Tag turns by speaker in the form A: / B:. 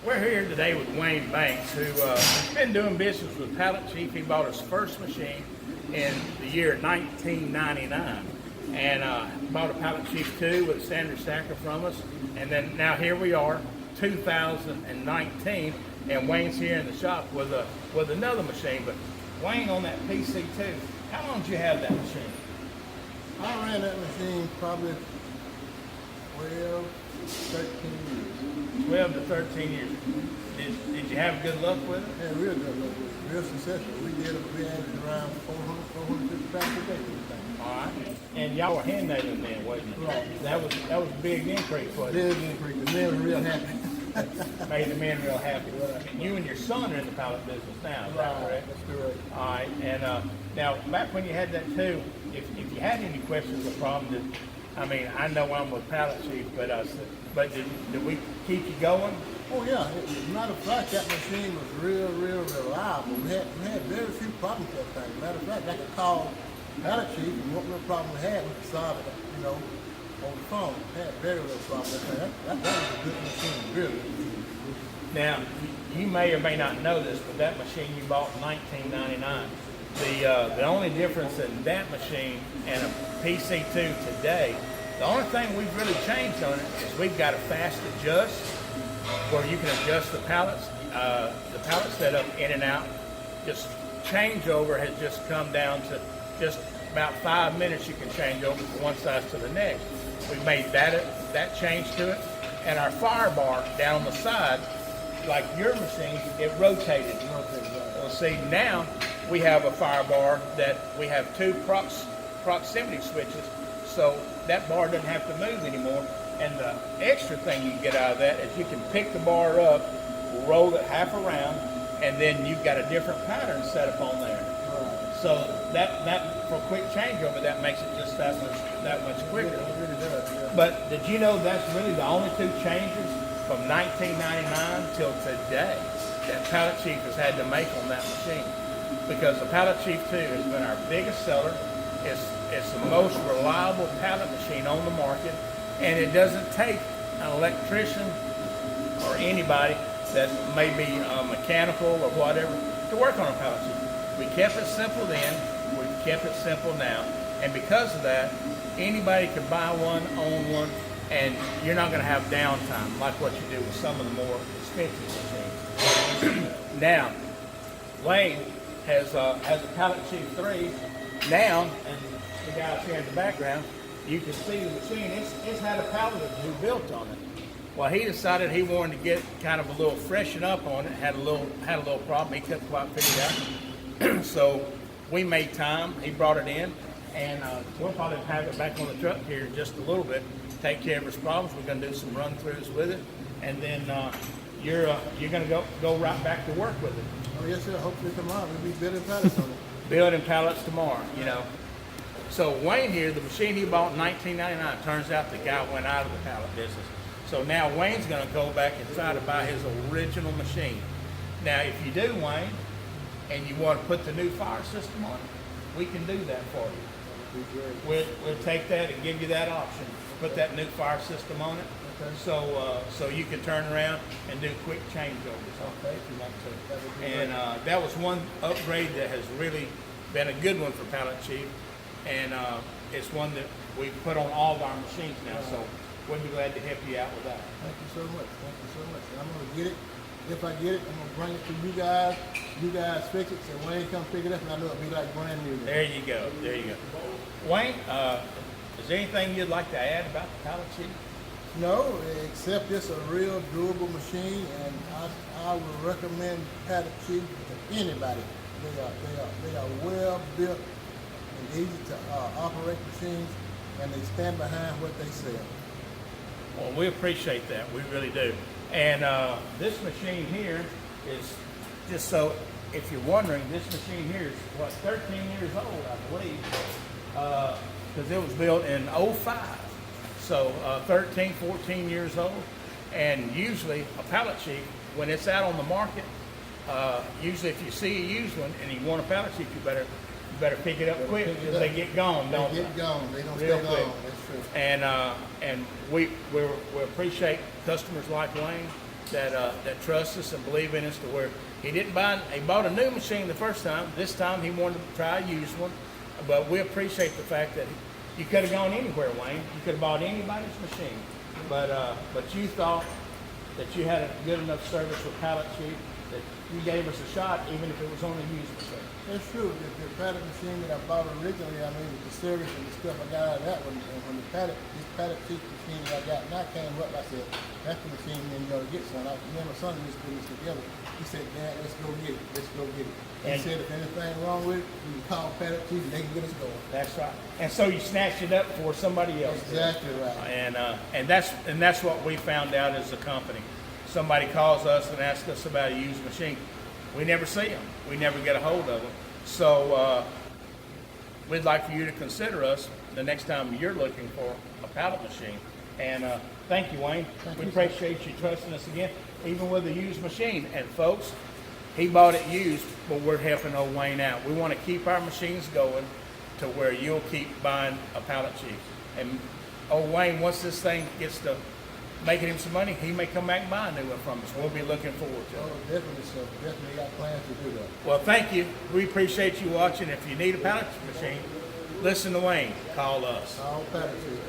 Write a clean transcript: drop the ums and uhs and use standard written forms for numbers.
A: We're here today with Wayne Banks, who has been doing business with Pallet Chief. He bought his first machine in the year 1999 and bought a Pallet Chief 2 with a standard stacker from us. And then now here we are, 2019, and Wayne's here in the shop with another machine. But Wayne, on that PC2, how long did you have that machine?
B: I ran that machine probably 12, 13 years.
A: 12 to 13 years. Did you have good luck with it?
B: Yeah, real good luck with it. Real successful. We averaged around 450 pounds a day.
A: All right. And y'all were hand nailing then, wasn't it?
B: Right.
A: That was a big increase, wasn't it?
B: Big increase. The men were real happy.
A: Made the men real happy. And you and your son are in the pallet business now, is that correct?
B: That's correct.
A: All right. And now, back when you had that too, if you had any questions or problems, I know I'm with Pallet Chief, but did we keep you going?
B: Oh yeah. As a matter of fact, that machine was real reliable. We had very few problems with that thing. Matter of fact, I could call Pallet Chief and what little problem we had, we could solve it, over the phone. We had very little problem with that. That was a good machine, really good machine.
A: Now, you may or may not know this, but that machine you bought in 1999, the only difference in that machine and a PC2 today, the only thing we've really changed on it is we've got a fast adjust where you can adjust the pallets setup in and out. Just changeover has just come down to just about 5 minutes. You can change over from one side to the next. We've made that change to it, and our fire bar down on the side, like your machine, it rotated. Well, see, now we have a fire bar that we have two proximity switches, so that bar doesn't have to move anymore. And the extra thing you can get out of that is you can pick the bar up, roll it half around, and then you've got a different pattern set up on there. So that for a quick changeover, that makes it just that much quicker.
B: It really does, yeah.
A: But did you know that's really the only two changes from 1999 till today that Pallet Chief has had to make on that machine? Because the Pallet Chief 2 has been our biggest seller. It's the most reliable pallet machine on the market, and it doesn't take an electrician or anybody that may be mechanical or whatever to work on a Pallet Chief. We kept it simple then, we've kept it simple now, and because of that, anybody can buy one, own one, and you're not going to have downtime like what you do with some of the more expensive machines. Now, Wayne has a Pallet Chief 3 now, and the guys here in the background, you can see the machine, it's had a pallet who built on it. Well, he decided he wanted to get kind of a little freshen up on it, had a little problem, he couldn't quite figure it out. So we made time, he brought it in, and we'll probably have it back on the truck here in just a little bit, take care of his problems. We're going to do some run-throughs with it, and then you're going to go right back to work with it.
B: Oh yes sir, hopefully tomorrow we'll be building pallets on it.
A: Building pallets tomorrow, So Wayne here, the machine he bought in 1999, turns out the guy went out of the pallet business. So now Wayne's going to go back and try to buy his original machine. Now if you do, Wayne, and you want to put the new fire system on it, we can do that for you. We'll take that and give you that option. Put that new fire system on it, okay. So you can turn around and do quick changeovers. Okay, if you want to. And that was one upgrade that has really been a good one for Pallet Chief, and it's one that we put on all of our machines now. So we'll be glad to help you out with that.
B: Thank you so much. Thank you so much. I'm going to get it. If I get it, I'm going to bring it to you guys. You guys fix it, so Wayne come pick it up, and I know it'll be like brand new.
A: There you go. There you go. Wayne, is there anything you'd like to add about the Pallet Chief?
B: No, except it's a real durable machine, and I would recommend Pallet Chief to anybody. They are well built and easy to operate machines, and they stand behind what they sell.
A: Well, we appreciate that. We really do. And this machine here is, just so if you're wondering, this machine here is, 13 years old, I believe, because it was built in '05. So 13, 14 years old. And usually a Pallet Chief, when it's out on the market, usually if you see a used one and you want a Pallet Chief, you better pick it up quick because they get gone, don't they?
B: They get gone. They don't
A: Real
B: stay
A: quick.
B: long. That's true.
A: And we appreciate customers like Wayne that trust us and believe in us to where he bought a new machine the first time. This time he wanted to try a used one, but we appreciate the fact that you could have gone anywhere, Wayne. You could have bought anybody's machine, but you thought that you had a good enough service with Pallet Chief that you gave us a shot, even if it was on a used machine.
B: That's true. The pallet machine that I bought originally, I mean, with the service and the stuff I got out of that one, and when this Pallet Chief machine that I got now came up, I said, that's the machine then you ought to get son. I remember my son used to put this together. He said, Dad, let's go get it. Let's go get it. He said, if anything wrong with it, we can call Pallet Chief and they can get us going.
A: That's right. And so you snatched it up for somebody else.
B: Exactly right.
A: And that's what we found out as a company. Somebody calls us and asks us about a used machine. We never see them. We never get a hold of them. So we'd like for you to consider us the next time you're looking for a pallet machine. And thank you, Wayne. We appreciate you trusting us again, even with a used machine. And folks, he bought it used, but we're helping old Wayne out. We want to keep our machines going to where you'll keep buying a Pallet Chief. And old Wayne, once this thing gets to making him some money, he may come back and buy a new one from us. We'll be looking forward to it.
B: Oh, definitely, so definitely got plans to do that.
A: Well, thank you. We appreciate you watching. If you need a pallet machine, listen to Wayne. Call us.
B: All Pallet Chief.